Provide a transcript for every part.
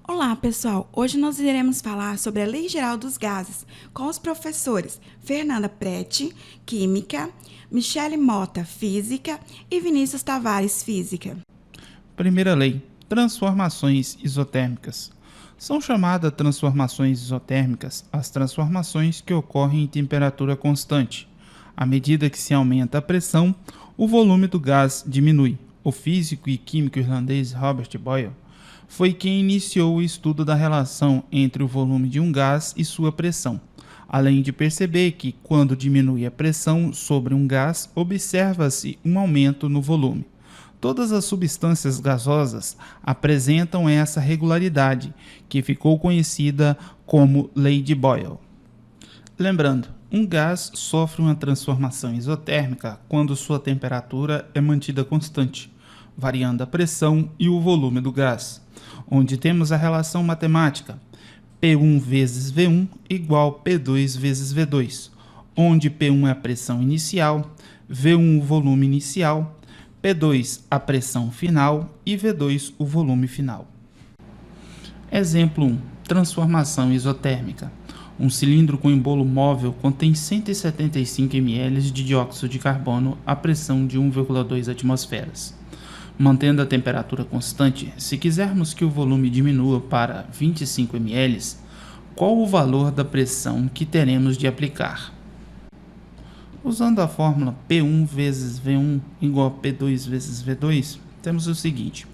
Olá, pessoal! Hoje nós iremos falar sobre a Lei Geral dos Gases com os professores Fernanda Prete, Química, Michele Mota, Física e Vinícius Tavares, Física. Primeira lei: transformações isotérmicas. São chamadas transformações isotérmicas as transformações que ocorrem em temperatura constante. À medida que se aumenta a pressão, o volume do gás diminui. O físico e químico irlandês Robert Boyle foi quem iniciou o estudo da relação entre o volume de um gás e sua pressão, além de perceber que, quando diminui a pressão sobre um gás, observa-se um aumento no volume. Todas as substâncias gasosas apresentam essa regularidade, que ficou conhecida como Lei de Boyle. Lembrando, um gás sofre uma transformação isotérmica quando sua temperatura é mantida constante, variando a pressão e o volume do gás, onde temos a relação matemática P1 vezes V1 igual P2 vezes V2, onde P1 é a pressão inicial, V1 o volume inicial, P2 a pressão final e V2 o volume final. Exemplo 1. Transformação isotérmica. Um cilindro com embolo móvel contém 175 ml de dióxido de carbono a pressão de 1,2 atmosferas. Mantendo a temperatura constante, se quisermos que o volume diminua para 25 ml, qual o valor da pressão que teremos de aplicar? Usando a fórmula P1 vezes V1 igual a P2 vezes V2, temos o seguinte: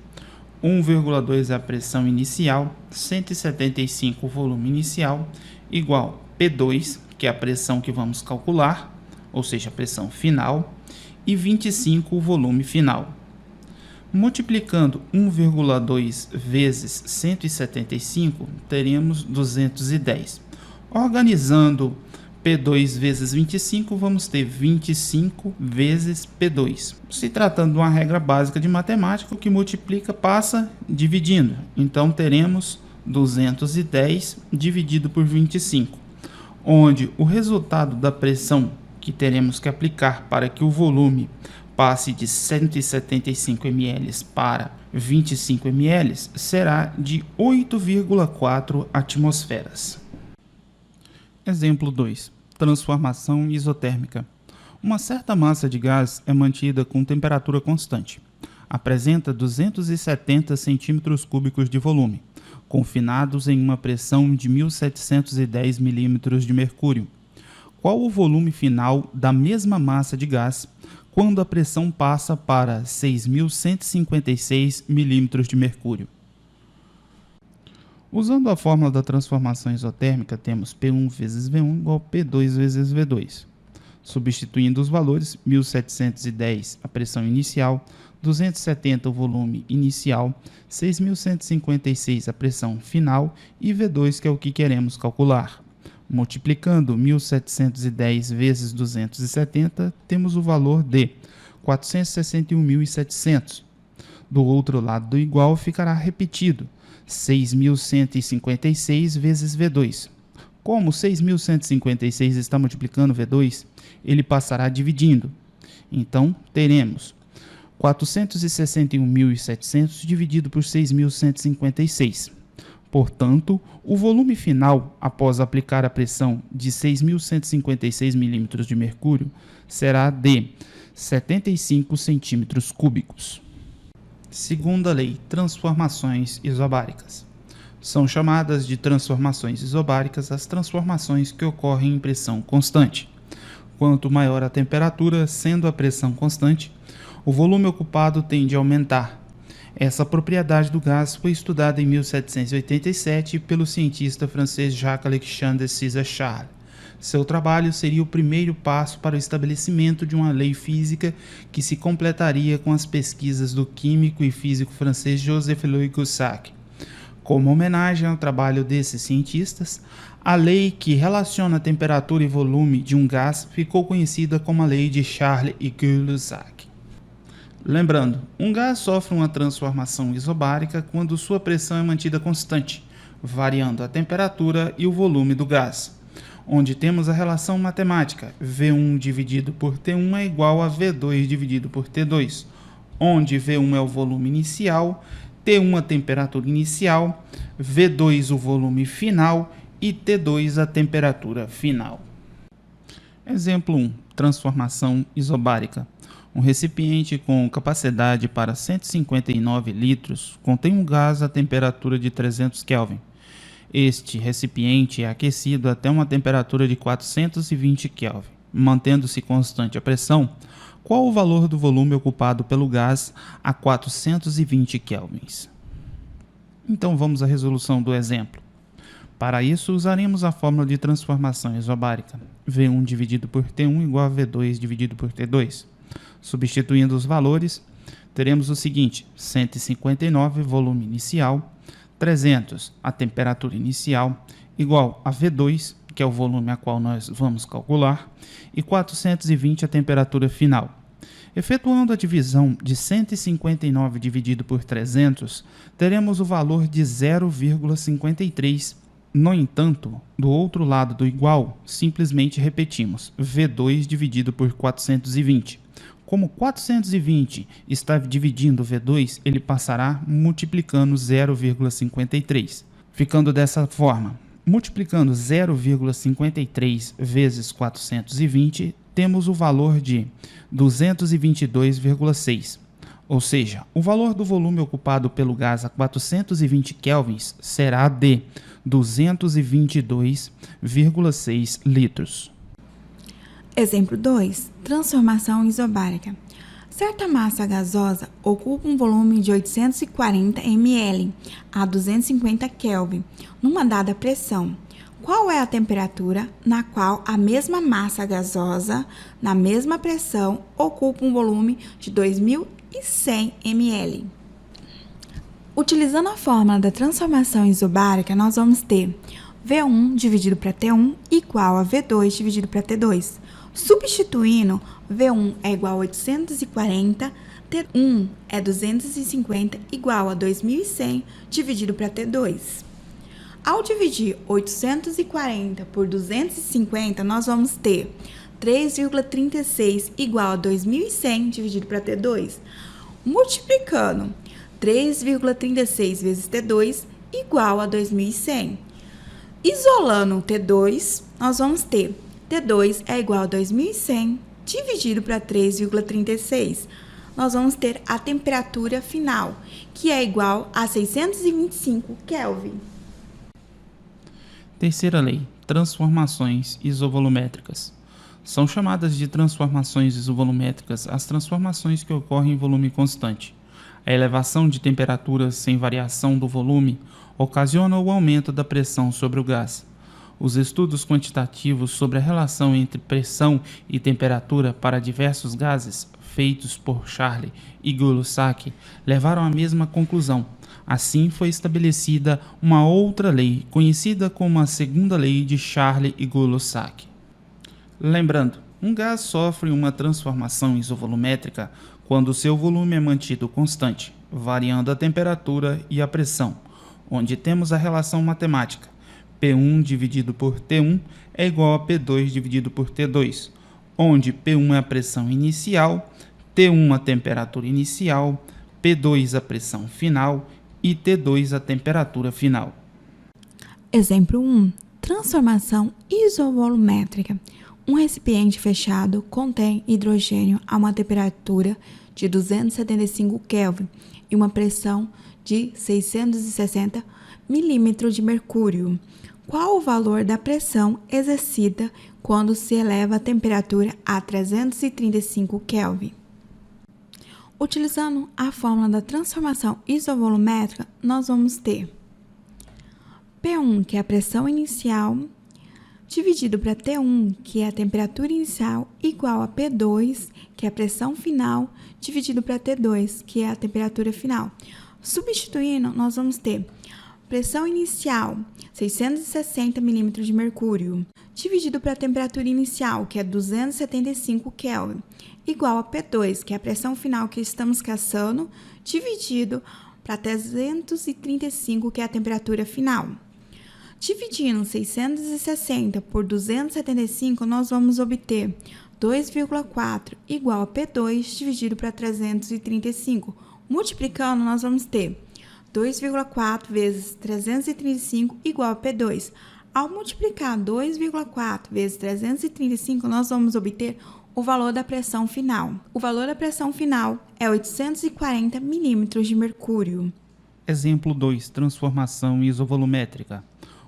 1,2 é a pressão inicial, 175 o volume inicial, igual P2, que é a pressão que vamos calcular, ou seja, a pressão final, e 25 o volume final. Multiplicando 1,2 vezes 175, teremos 210. Organizando P2 vezes 25, vamos ter 25 vezes P2. Se tratando de uma regra básica de matemática, o que multiplica passa dividindo. Então, teremos 210 dividido por 25, onde o resultado da pressão que teremos que aplicar para que o volume passe de 175 ml para 25 ml será de 8,4 atmosferas. Exemplo 2. Transformação isotérmica. Uma certa massa de gás é mantida com temperatura constante. Apresenta 270 cm3 de volume, confinados em uma pressão de 1.710 mm de mercúrio. Qual o volume final da mesma massa de gás quando a pressão passa para 6.156 mm de mercúrio? Usando a fórmula da transformação isotérmica, temos P1 vezes V1 igual a P2 vezes V2. Substituindo os valores, 1.710 a pressão inicial, 270 o volume inicial, 6.156 a pressão final e V2, que é o que queremos calcular. Multiplicando 1.710 vezes 270, temos o valor de 461.700. Do outro lado do igual ficará repetido 6.156 vezes V2. Como 6.156 está multiplicando V2, ele passará dividindo. Então, teremos 461.700 dividido por 6.156. Portanto, o volume final, após aplicar a pressão de 6.156 mm de mercúrio, será de 75 cm3. Segunda lei: transformações isobáricas. São chamadas de transformações isobáricas as transformações que ocorrem em pressão constante. Quanto maior a temperatura, sendo a pressão constante, o volume ocupado tende a aumentar. Essa propriedade do gás foi estudada em 1787 pelo cientista francês Jacques-Alexandre César Charles. Seu trabalho seria o primeiro passo para o estabelecimento de uma lei física que se completaria com as pesquisas do químico e físico francês Joseph-Louis Gossack. Como homenagem ao trabalho desses cientistas, a lei que relaciona a temperatura e volume de um gás ficou conhecida como a Lei de Charles e Gay-Lussac. Lembrando, um gás sofre uma transformação isobárica quando sua pressão é mantida constante, variando a temperatura e o volume do gás, onde temos a relação matemática V1 dividido por T1 é igual a V2 dividido por T2, onde V1 é o volume inicial, T1 a temperatura inicial, V2 o volume final e T2 a temperatura final. Exemplo 1. Transformação isobárica. Um recipiente com capacidade para 159 litros contém um gás a temperatura de 300 Kelvin. Este recipiente é aquecido até uma temperatura de 420 Kelvin. Mantendo-se constante a pressão, qual o valor do volume ocupado pelo gás a 420 kelvins? Então vamos à resolução do exemplo. Para isso, usaremos a fórmula de transformação isobárica. V1 dividido por T1 igual a V2 dividido por T2. Substituindo os valores, teremos o seguinte: 159, volume inicial, 300, a temperatura inicial, igual a V2, que é o volume a qual nós vamos calcular, e 420, a temperatura final. Efetuando a divisão de 159 dividido por 300, teremos o valor de 0,53. No entanto, do outro lado do igual, simplesmente repetimos V2 dividido por 420. Como 420 está dividindo V2, ele passará multiplicando 0,53. Ficando dessa forma, multiplicando 0,53 vezes 420, temos o valor de 222,6. Ou seja, o valor do volume ocupado pelo gás a 420 kelvins será de 222,6 litros. Exemplo 2. Transformação isobárica. Certa massa gasosa ocupa um volume de 840 ml a 250 Kelvin numa dada pressão. Qual é a temperatura na qual a mesma massa gasosa, na mesma pressão, ocupa um volume de 2.100 ml? Utilizando a fórmula da transformação isobárica, nós vamos ter V1 dividido para T1 igual a V2 dividido para T2. Substituindo, V1 é igual a 840, T1 é 250 igual a 2.100 dividido para T2. Ao dividir 840 por 250, nós vamos ter 3,36 igual a 2.100 dividido para T2. Multiplicando, 3,36 vezes T2 igual a 2.100. Isolando o T2, nós vamos ter T2 é igual a 2.100 dividido para 3,36. Nós vamos ter a temperatura final, que é igual a 625 Kelvin. Terceira lei, transformações isovolumétricas. São chamadas de transformações isovolumétricas as transformações que ocorrem em volume constante. A elevação de temperatura sem variação do volume ocasiona o aumento da pressão sobre o gás. Os estudos quantitativos sobre a relação entre pressão e temperatura para diversos gases, feitos por Charle e Gay-Lussac, levaram à mesma conclusão. Assim, foi estabelecida uma outra lei, conhecida como a segunda lei de Charle e Gay-Lussac. Lembrando, um gás sofre uma transformação isovolumétrica quando seu volume é mantido constante, variando a temperatura e a pressão, onde temos a relação matemática. P1 dividido por T1 é igual a P2 dividido por T2, onde P1 é a pressão inicial, T1 a temperatura inicial, P2 a pressão final e T2 a temperatura final. Exemplo 1. Transformação isovolumétrica. Um recipiente fechado contém hidrogênio a uma temperatura de 275 Kelvin e uma pressão de 660 milímetros de mercúrio. Qual o valor da pressão exercida quando se eleva a temperatura a 335 Kelvin? Utilizando a fórmula da transformação isovolumétrica, nós vamos ter P1, que é a pressão inicial, dividido para T1, que é a temperatura inicial, igual a P2, que é a pressão final, dividido para T2, que é a temperatura final. Substituindo, nós vamos ter pressão inicial, 660 milímetros de mercúrio, dividido para a temperatura inicial, que é 275 Kelvin, igual a P2, que é a pressão final que estamos caçando, dividido para 335, que é a temperatura final. Dividindo 660 por 275, nós vamos obter 2,4 igual a P2 dividido para 335. Multiplicando, nós vamos ter 2,4 vezes 335 igual a P2. Ao multiplicar 2,4 vezes 335, nós vamos obter o valor da pressão final. O valor da pressão final é 840 milímetros de mercúrio. Exemplo 2. Transformação isovolumétrica.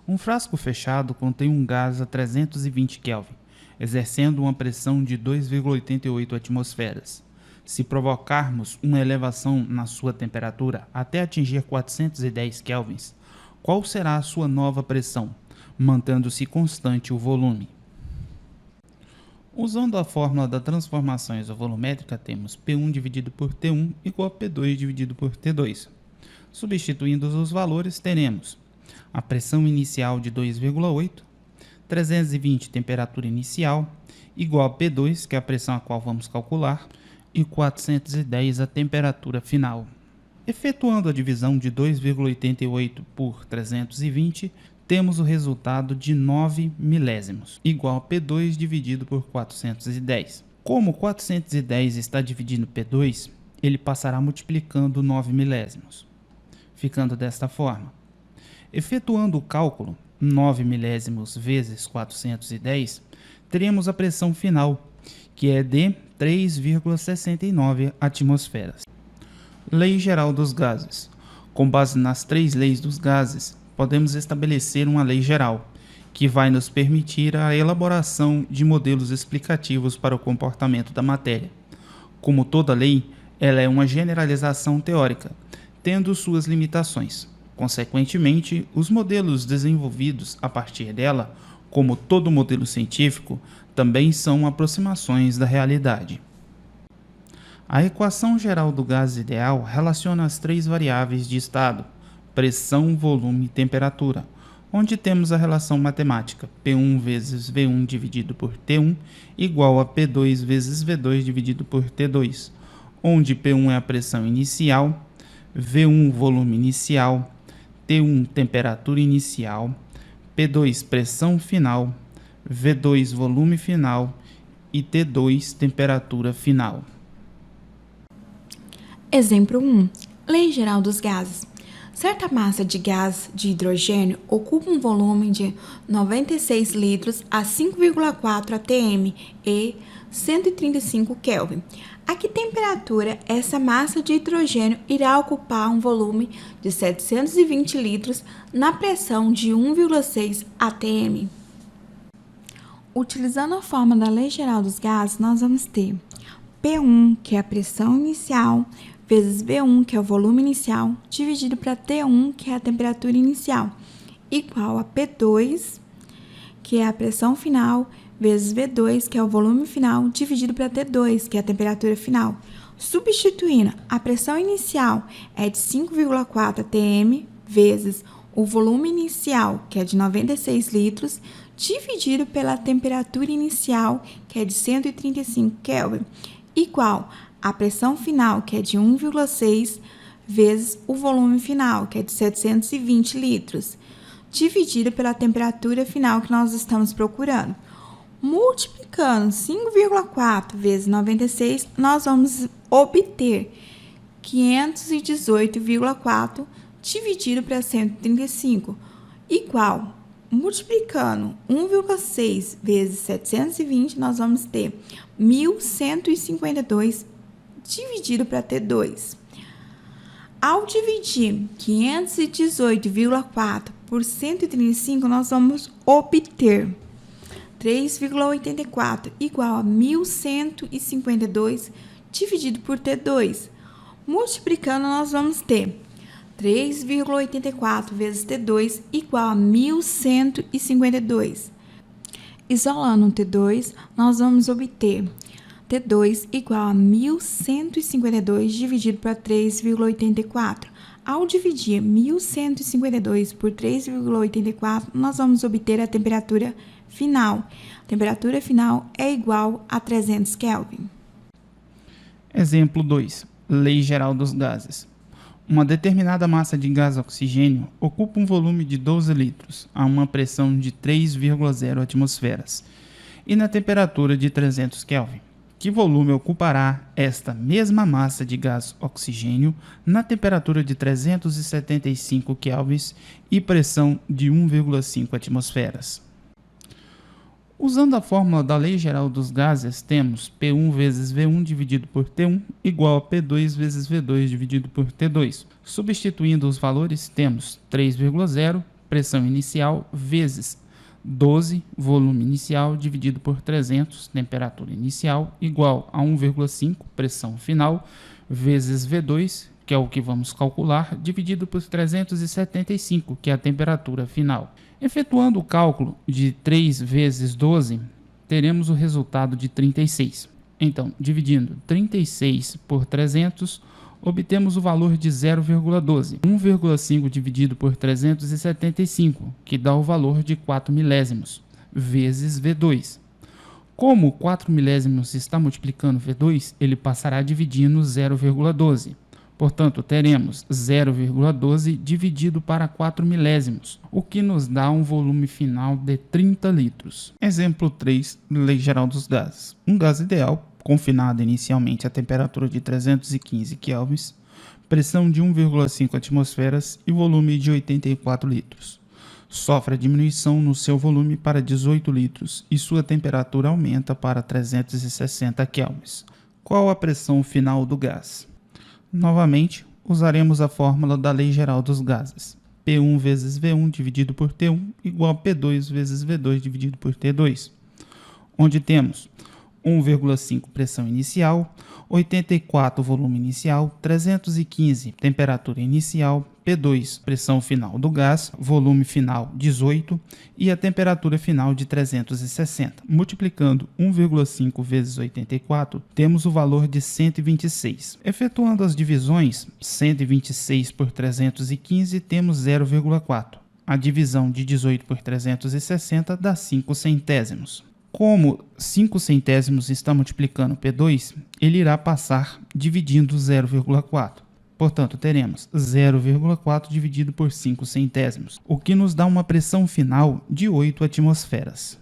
Um frasco fechado contém um gás a 320 Kelvin, exercendo uma pressão de 2,88 atmosferas. Se provocarmos uma elevação na sua temperatura até atingir 410 kelvins, qual será a sua nova pressão, mantendo-se constante o volume? Usando a fórmula da transformação isovolumétrica, temos P1 dividido por T1 igual a P2 dividido por T2. Substituindo os valores, teremos a pressão inicial de 2,8, 320 temperatura inicial, igual a P2, que é a pressão a qual vamos calcular, e 410 a temperatura final. Efetuando a divisão de 2,88 por 320, temos o resultado de 9 milésimos, igual a P2 dividido por 410. Como 410 está dividindo P2, ele passará multiplicando 9 milésimos, ficando desta forma. Efetuando o cálculo, 9 milésimos vezes 410, teremos a pressão final, que é de 3,69 atmosferas. Lei geral dos gases. Com base nas 3 leis dos gases, podemos estabelecer uma lei geral, que vai nos permitir a elaboração de modelos explicativos para o comportamento da matéria. Como toda lei, ela é uma generalização teórica, tendo suas limitações. Consequentemente, os modelos desenvolvidos a partir dela, como todo modelo científico, também são aproximações da realidade. A equação geral do gás ideal relaciona as 3 variáveis de estado, pressão, volume e temperatura, onde temos a relação matemática P1 vezes V1 dividido por T1 igual a P2 vezes V2 dividido por T2, onde P1 é a pressão inicial, V1 volume inicial, T1 temperatura inicial, P2 pressão final, V2 volume final e T2 temperatura final. Exemplo 1. Lei geral dos gases. Certa massa de gás de hidrogênio ocupa um volume de 96 litros a 5,4 atm e 135 Kelvin. A que temperatura essa massa de hidrogênio irá ocupar um volume de 720 litros na pressão de 1,6 atm? Utilizando a fórmula da lei geral dos gases, nós vamos ter P1, que é a pressão inicial, vezes V1, que é o volume inicial, dividido para T1, que é a temperatura inicial, igual a P2, que é a pressão final, vezes V2, que é o volume final, dividido para T2, que é a temperatura final. Substituindo, a pressão inicial é de 5,4 atm, vezes o volume inicial, que é de 96 litros, dividido pela temperatura inicial, que é de 135 Kelvin, igual a pressão final, que é de 1,6, vezes o volume final, que é de 720 litros, dividido pela temperatura final que nós estamos procurando. Multiplicando 5,4 vezes 96, nós vamos obter 518,4 dividido para 135, igual, multiplicando 1,6 vezes 720, nós vamos ter 1.152 dividido para T2. Ao dividir 518,4 por 135, nós vamos obter 3,84 igual a 1.152 dividido por T2. Multiplicando, nós vamos ter 3,84 vezes T2 igual a 1.152. Isolando o T2, nós vamos obter T2 igual a 1.152 dividido por 3,84. Ao dividir 1.152 por 3,84, nós vamos obter a temperatura final. A temperatura final é igual a 300 Kelvin. Exemplo 2. Lei geral dos gases. Uma determinada massa de gás oxigênio ocupa um volume de 12 litros a uma pressão de 3,0 atmosferas e na temperatura de 300 Kelvin. Que volume ocupará esta mesma massa de gás oxigênio na temperatura de 375 kelvins e pressão de 1,5 atmosferas? Usando a fórmula da Lei Geral dos Gases, temos P1 vezes V1 dividido por T1 igual a P2 vezes V2 dividido por T2. Substituindo os valores, temos 3,0 pressão inicial vezes 12 volume inicial dividido por 300 temperatura inicial igual a 1,5 pressão final vezes V2, que é o que vamos calcular, dividido por 375, que é a temperatura final. Efetuando o cálculo de 3 vezes 12, teremos o resultado de 36. Então, dividindo 36 por 300, obtemos o valor de 0,12. 1,5 dividido por 375, que dá o valor de 4 milésimos, vezes V2. Como 4 milésimos está multiplicando V2, ele passará dividindo 0,12. Portanto, teremos 0,12 dividido para 4 milésimos, o que nos dá um volume final de 30 litros. Exemplo 3, Lei Geral dos Gases. Um gás ideal, confinado inicialmente a temperatura de 315 kelvins, pressão de 1,5 atmosferas e volume de 84 litros. Sofre a diminuição no seu volume para 18 litros e sua temperatura aumenta para 360 kelvins. Qual a pressão final do gás? Novamente, usaremos a fórmula da Lei Geral dos Gases. P1 vezes V1 dividido por T1 igual a P2 vezes V2 dividido por T2, onde temos 1,5 pressão inicial, 84 volume inicial, 315 temperatura inicial, P2 pressão final do gás, volume final 18 e a temperatura final de 360. Multiplicando 1,5 vezes 84, temos o valor de 126. Efetuando as divisões, 126 por 315 temos 0,4. A divisão de 18 por 360 dá 5 centésimos. Como 5 centésimos está multiplicando P2, ele irá passar dividindo 0,4. Portanto, teremos 0,4 dividido por 5 centésimos, o que nos dá uma pressão final de 8 atmosferas.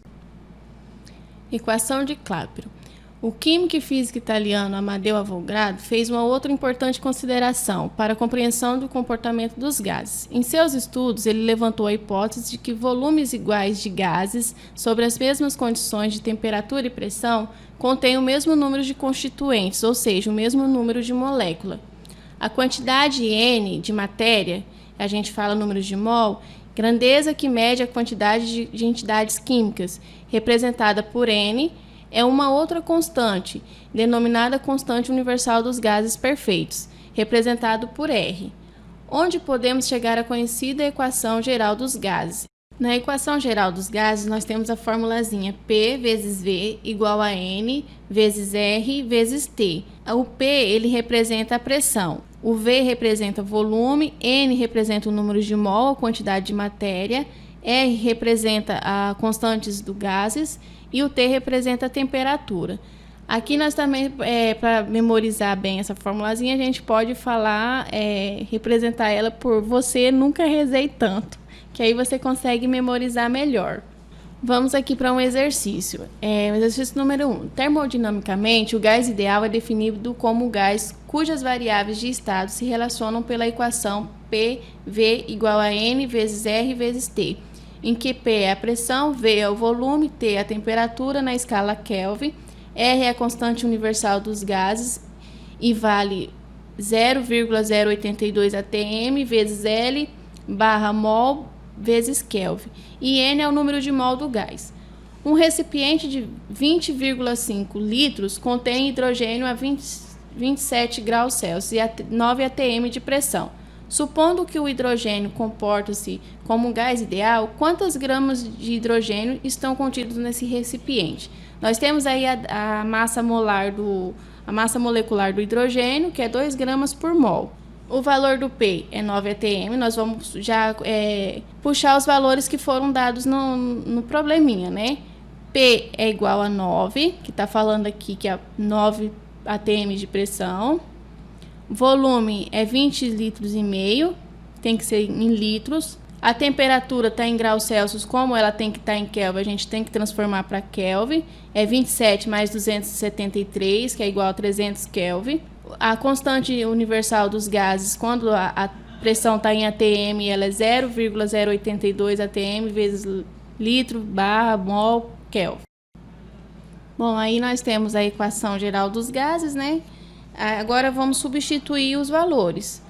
Equação de Clapeyron. O químico e físico italiano Amadeo Avogadro fez uma outra importante consideração para a compreensão do comportamento dos gases. Em seus estudos, ele levantou a hipótese de que volumes iguais de gases sobre as mesmas condições de temperatura e pressão contêm o mesmo número de constituintes, ou seja, o mesmo número de molécula. A quantidade N de matéria, a gente fala números de mol, grandeza que mede a quantidade de entidades químicas, representada por N, é uma outra constante, denominada constante universal dos gases perfeitos, representado por R, onde podemos chegar à conhecida equação geral dos gases. Na equação geral dos gases, nós temos a formulazinha P vezes V igual a N vezes R vezes T. O P ele representa a pressão, o V representa volume, N representa o número de mol, a quantidade de matéria, R representa as constantes dos gases e o T representa a temperatura. Aqui nós também, para memorizar bem essa formulazinha, a gente pode falar, representar ela por você nunca rezei tanto, que aí você consegue memorizar melhor. Vamos aqui para um exercício. O exercício número 1. Termodinamicamente, o gás ideal é definido como o gás cujas variáveis de estado se relacionam pela equação PV igual a N vezes R vezes T, em que P é a pressão, V é o volume, T é a temperatura na escala Kelvin, R é a constante universal dos gases e vale 0,082 atm vezes L barra mol vezes Kelvin, e N é o número de mol do gás. Um recipiente de 20,5 litros contém hidrogênio a 27 graus Celsius e 9 atm de pressão. Supondo que o hidrogênio comporta-se como um gás ideal, quantas gramas de hidrogênio estão contidos nesse recipiente? Nós temos aí a massa molecular do hidrogênio, que é 2 gramas por mol. O valor do P é 9 atm, nós vamos já puxar os valores que foram dados no probleminha, né? P é igual a 9, que está falando aqui que é 9 atm de pressão. Volume é 20 litros e meio, tem que ser em litros. A temperatura está em graus Celsius, como ela tem que estar em Kelvin, a gente tem que transformar para Kelvin. É 27 mais 273, que é igual a 300 Kelvin. A constante universal dos gases, quando a pressão está em ATM, ela é 0,082 ATM vezes litro, barra, mol, Kelvin. Bom, aí nós temos a equação geral dos gases, né? Agora vamos substituir os valores.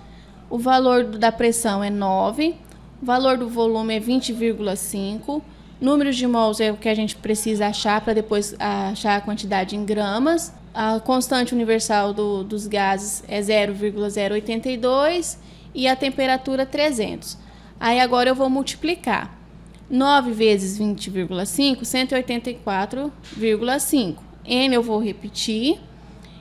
O valor da pressão é 9, o valor do volume é 20,5, números de mols é o que a gente precisa achar para depois achar a quantidade em gramas. A constante universal dos gases é 0,082 e a temperatura 300. Aí agora eu vou multiplicar. 9 vezes 20,5, 184,5. N eu vou repetir.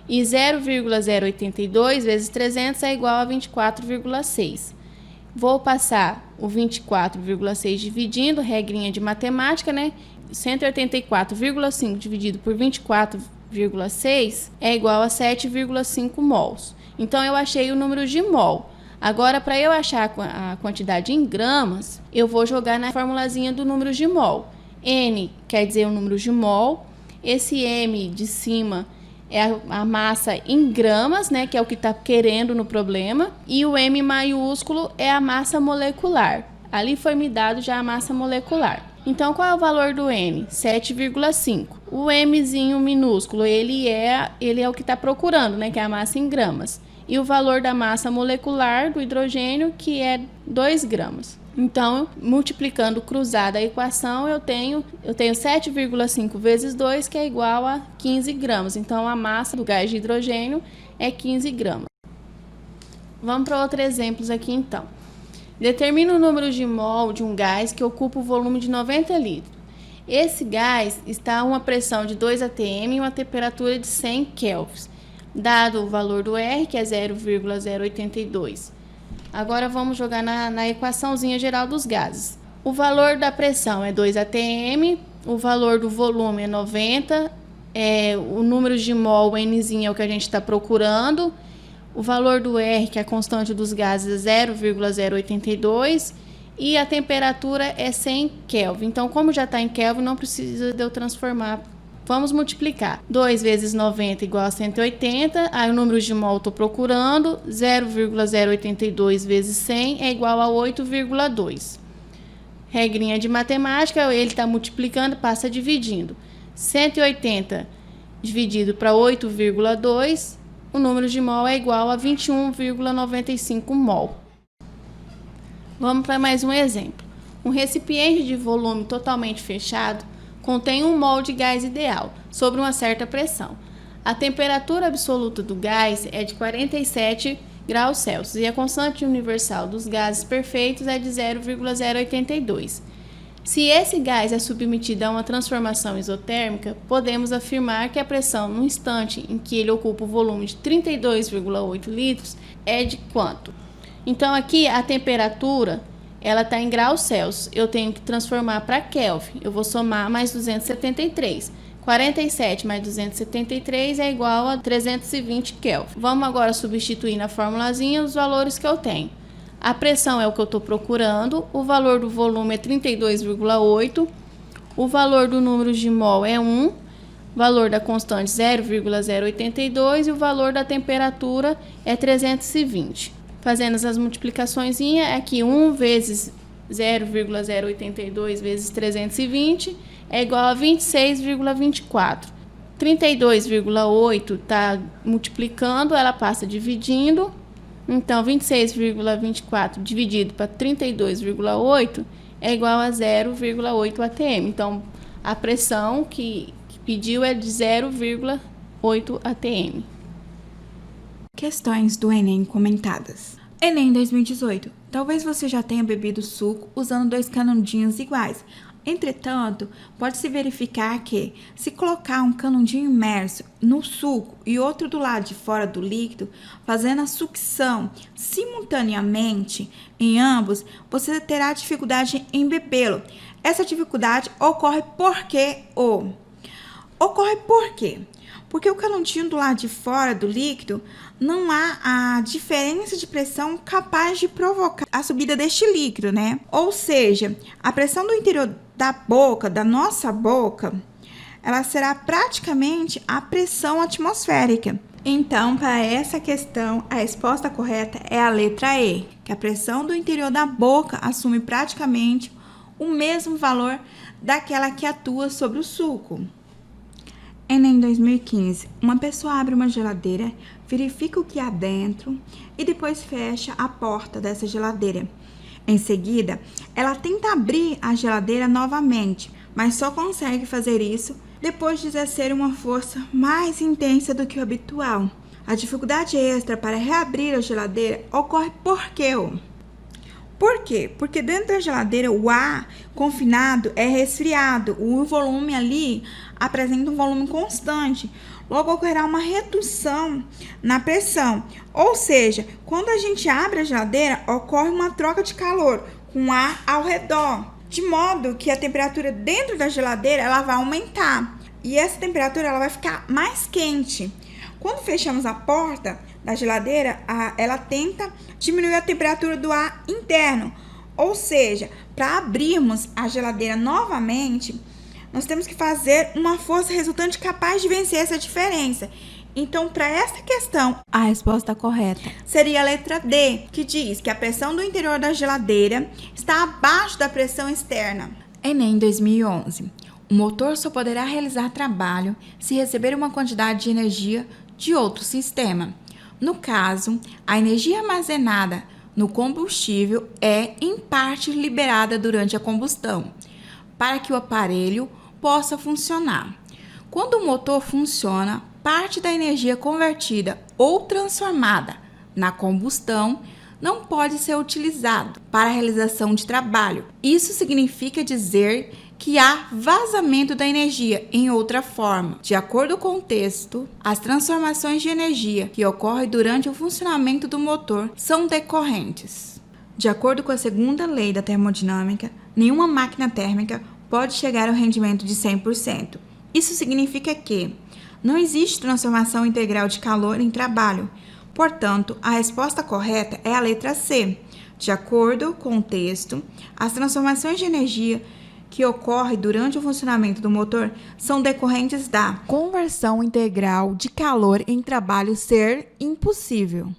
E 0,082 vezes 300 é igual a 24,6. Vou passar o 24,6 dividindo, regrinha de matemática, né? 184,5 dividido por 24,6 é igual a 7,5 mols. Então, eu achei o número de mol. Agora, para eu achar a quantidade em gramas, eu vou jogar na formulazinha do número de mol. N quer dizer o número de mol. Esse M de cima é a massa em gramas, né, que é o que está querendo no problema. E o M maiúsculo é a massa molecular. Ali foi me dado já a massa molecular. Então, qual é o valor do N? 7,5. O Mzinho minúsculo, ele é o que está procurando, né, que é a massa em gramas. E o valor da massa molecular do hidrogênio, que é 2 gramas. Então, multiplicando cruzada a equação, eu tenho 7,5 vezes 2, que é igual a 15 gramas. Então, a massa do gás de hidrogênio é 15 gramas. Vamos para outros exemplos aqui, então. Determina o número de mol de um gás que ocupa o volume de 90 litros. Esse gás está a uma pressão de 2 atm e uma temperatura de 100 kelvins. Dado o valor do R, que é 0,082. Agora vamos jogar na equaçãozinha geral dos gases. O valor da pressão é 2 atm, o valor do volume é 90, o número de mol, o Nzinho, é o que a gente está procurando. O valor do R, que é a constante dos gases, é 0,082 e a temperatura é 100 Kelvin. Então, como já está em Kelvin, não precisa de eu transformar. Vamos multiplicar. 2 vezes 90 igual a 180. Aí o número de mol estou procurando. 0,082 vezes 100 é igual a 8,2. Regrinha de matemática, ele está multiplicando, passa dividindo. 180 dividido para 8,2, o número de mol é igual a 21,95 mol. Vamos para mais um exemplo. Um recipiente de volume totalmente fechado contém 1 mol de gás ideal, sob uma certa pressão. A temperatura absoluta do gás é de 47 graus Celsius e a constante universal dos gases perfeitos é de 0,082. Se esse gás é submetido a uma transformação isotérmica, podemos afirmar que a pressão no instante em que ele ocupa o volume de 32,8 litros é de quanto? Então, aqui a temperatura ela está em graus Celsius. Eu tenho que transformar para Kelvin. Eu vou somar mais 273. 47 mais 273 é igual a 320 Kelvin. Vamos agora substituir na formulazinha os valores que eu tenho. A pressão é o que eu estou procurando. O valor do volume é 32,8. O valor do número de mol é 1. O valor da constante 0,082 e o valor da temperatura é 320. Fazendo as multiplicações, aqui 1 vezes 0,082 vezes 320 é igual a 26,24. 32,8 está multiplicando, ela passa dividindo. Então, 26,24 dividido para 32,8 é igual a 0,8 atm. Então, a pressão que pediu é de 0,8 atm. Questões do Enem comentadas. Enem 2018. Talvez você já tenha bebido suco usando 2 canudinhos iguais. Entretanto, pode-se verificar que, se colocar um canudinho imerso no suco e outro do lado de fora do líquido, fazendo a sucção simultaneamente em ambos, você terá dificuldade em bebê-lo. Essa dificuldade ocorre porque Ocorre por quê? Porque o canudinho do lado de fora do líquido não há a diferença de pressão capaz de provocar a subida deste líquido, né? Ou seja, a pressão do interior da boca, da nossa boca, ela será praticamente a pressão atmosférica. Então, para essa questão, a resposta correta é a letra E, que a pressão do interior da boca assume praticamente o mesmo valor daquela que atua sobre o suco. Enem 2015. Uma pessoa abre uma geladeira, verifica o que há dentro e depois fecha a porta dessa geladeira. Em seguida, ela tenta abrir a geladeira novamente, mas só consegue fazer isso depois de exercer uma força mais intensa do que o habitual. A dificuldade extra para reabrir a geladeira ocorre por quê? Por quê? Porque dentro da geladeira o ar confinado é resfriado, o volume ali apresenta um volume constante, logo ocorrerá uma redução na pressão. Ou seja, quando a gente abre a geladeira, ocorre uma troca de calor com ar ao redor, de modo que a temperatura dentro da geladeira ela vai aumentar e essa temperatura ela vai ficar mais quente. Quando fechamos a porta da geladeira, ela tenta diminuir a temperatura do ar interno. Ou seja, para abrirmos a geladeira novamente, nós temos que fazer uma força resultante capaz de vencer essa diferença. Então, para essa questão, a resposta correta seria a letra D, que diz que a pressão do interior da geladeira está abaixo da pressão externa. Enem 2011. O motor só poderá realizar trabalho se receber uma quantidade de energia de outro sistema. No caso, a energia armazenada no combustível é, em parte, liberada durante a combustão, para que o aparelho possa funcionar. Quando o motor funciona, parte da energia convertida ou transformada na combustão não pode ser utilizado para a realização de trabalho. Isso significa dizer que há vazamento da energia em outra forma. De acordo com o texto, as transformações de energia que ocorrem durante o funcionamento do motor são decorrentes. De acordo com a segunda lei da termodinâmica, nenhuma máquina térmica pode chegar ao rendimento de 100%. Isso significa que não existe transformação integral de calor em trabalho. Portanto, a resposta correta é a letra C. De acordo com o texto, as transformações de energia que ocorrem durante o funcionamento do motor são decorrentes da conversão integral de calor em trabalho ser impossível.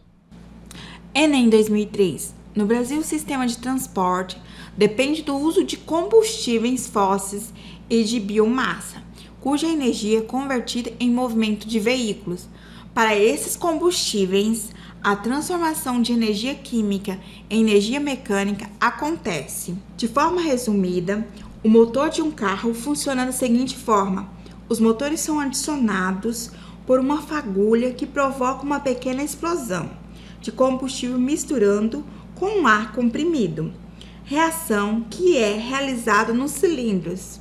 Enem 2003. No Brasil, o sistema de transporte depende do uso de combustíveis fósseis e de biomassa, cuja energia é convertida em movimento de veículos. Para esses combustíveis, a transformação de energia química em energia mecânica acontece. De forma resumida, o motor de um carro funciona da seguinte forma: os motores são adicionados por uma fagulha que provoca uma pequena explosão de combustível misturando com ar comprimido, reação que é realizada nos cilindros.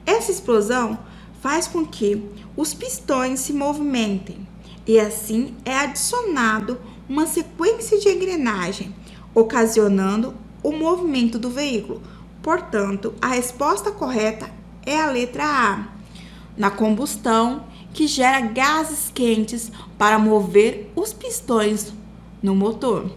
Essa explosão faz com que os pistões se movimentem e assim é adicionado uma sequência de engrenagem, ocasionando o movimento do veículo. Portanto, a resposta correta é a letra A, na combustão, que gera gases quentes para mover os pistões no motor.